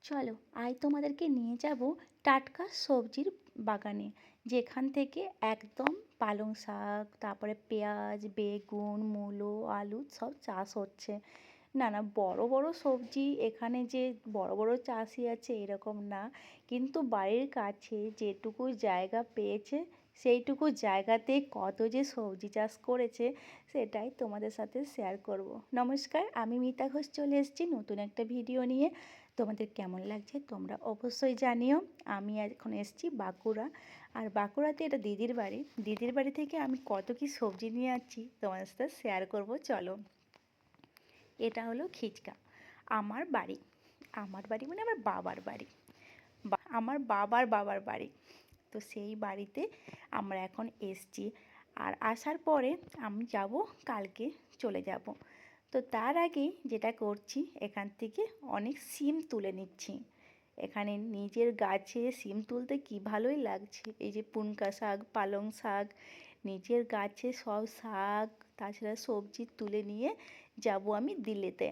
চলো আজ তোমাদেরকে নিয়ে যাব টাটকা সবজির বাগানে, যেখান থেকে একদম পালং শাক, তারপরে পেঁয়াজ, বেগুন, মূলো, আলু সব চাষ হচ্ছে। না না, বড় বড় সবজি এখানে যে বড় বড় চাষি আছে এরকম না, কিন্তু বাড়ির কাছে যেটুকু জায়গা পেয়েছে সেইটুকু জায়গাতে কত যে সবজি চাষ করেছে সেটাই তোমাদের সাথে শেয়ার করব। নমস্কার, আমি মিতা ঘোষ চলে এসেছি নতুন একটা ভিডিও নিয়ে। তোমাদের কেমন লাগছে তোমরা অবশ্যই জানিও। আমি এখন এসেছি বাঁকুড়া, আর বাঁকুড়াতে এটা দিদির বাড়ি। দিদির বাড়ি থেকে আমি কত কি সবজি নিয়ে যাচ্ছি তোমাদের সাথে শেয়ার করব, চলো। এটা হলো খিচকা। আমার বাড়ি, আমার বাড়ি মানে আমার বাবার বাড়ি, আমার বাবার বাবার বাড়ি। তো সেই বাড়িতে আমরা এখন এসছি, আর আসার পরে আমি যাব, কালকে চলে যাব। তো তার আগে যেটা করছি, এখান থেকে অনেক সিম তুলে নিচ্ছি। এখানে নিজের গাছে সিম তুলতে কি ভালোই লাগছে। এই যে পুনকা শাক, পালং শাক, নিজের গাছে সব শাক, তাছাড়া সবজি তুলে নিয়ে যাব আমি দিল্লিতে।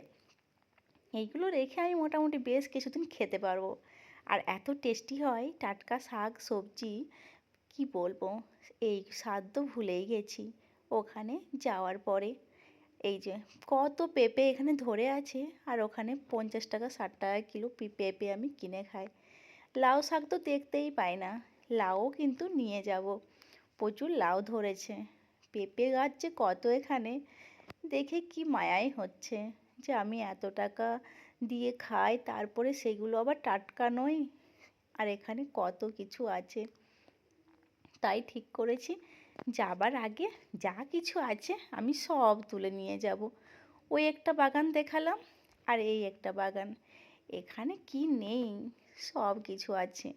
এইগুলো রেখে আমি মোটামুটি বেশ কিছুদিন খেতে পারবো। আর এত টেস্টি হয় টাটকা শাক সবজি, কি বলবো। এই স্বাদ তো ভুলেই গেছি ওখানে যাওয়ার পরে। এই যে কত পেঁপে এখানে ধরে আছে, আর ওখানে 50 টাকা 60 টাকা কিলো পেঁপে আমি কিনে খাই। লাউ শাক তো দেখতেই পাই না, লাউও কিন্তু নিয়ে যাব। প্রচুর লাউ ধরেছে। পেঁপে গাছ যে কত এখানে, দেখে কি মায়াই হচ্ছে যে আমি এত টাকা দিয়ে খাই, তারপরে সেগুলো আবার টাটকা নয়। আর এখানে কত কিছু আছে, তাই ঠিক করেছি যাবার আগে যা কিছু আছে আমি সব তুলে নিয়ে যাব। ওই একটা বাগান দেখালাম, আর এই একটা বাগান, এখানে কি নেই, সব কিছু আছে।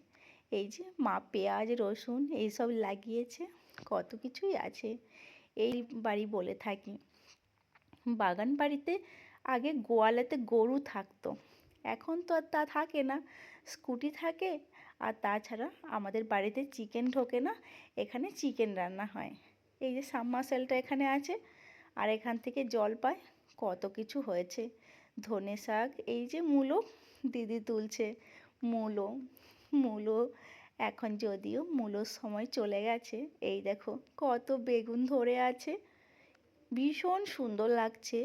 এই যে মা পেঁয়াজ রসুন এইসব লাগিয়েছে, কত কিছুই আছে। এই বাড়ি বলে থাকি। বাগান বাড়িতে আগে গোয়ালেতে গরু থাকতো, এখন তো আর তা থাকে না, স্কুটি থাকে। আর তাছাড়া আমাদের বাড়িতে চিকেন ঢোকে না, এখানে চিকেন রান্না হয়। এই যে সাবমার্সেলটা এখানে আছে, আর এখান থেকে জল পায়। কত কিছু হয়েছে, ধনে শাক, এই যে মূলো দিদি তুলছে, মূলো মূলো এখন যদিও মূলোর সময় চলে গেছে। এই দেখো কত বেগুন ধরে আছে, ভীষণ সুন্দর লাগছে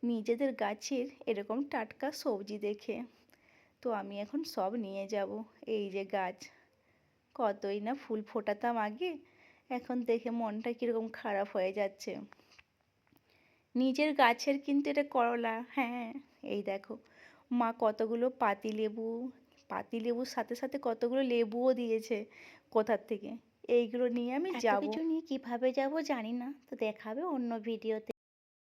নিজেদের গাছের এরকম টাটকা সবজি দেখে। তো আমি এখন সব নিয়ে যাব। এই যে গাছ, কতই না ফুল ফোটাতাম আগে, এখন দেখে মনটা কীরকম খারাপ হয়ে যাচ্ছে। নিজের গাছের কিন্তু এটা করলা, হ্যাঁ। এই দেখো মা কতগুলো পাতিলেবুর সাথে সাথে কতগুলো লেবুও দিয়েছে কোথার থেকে। এইগুলো নিয়ে আমি যাব। এত কিছু নিয়ে কীভাবে যাব জানি না, তো দেখাবে অন্য ভিডিওতে।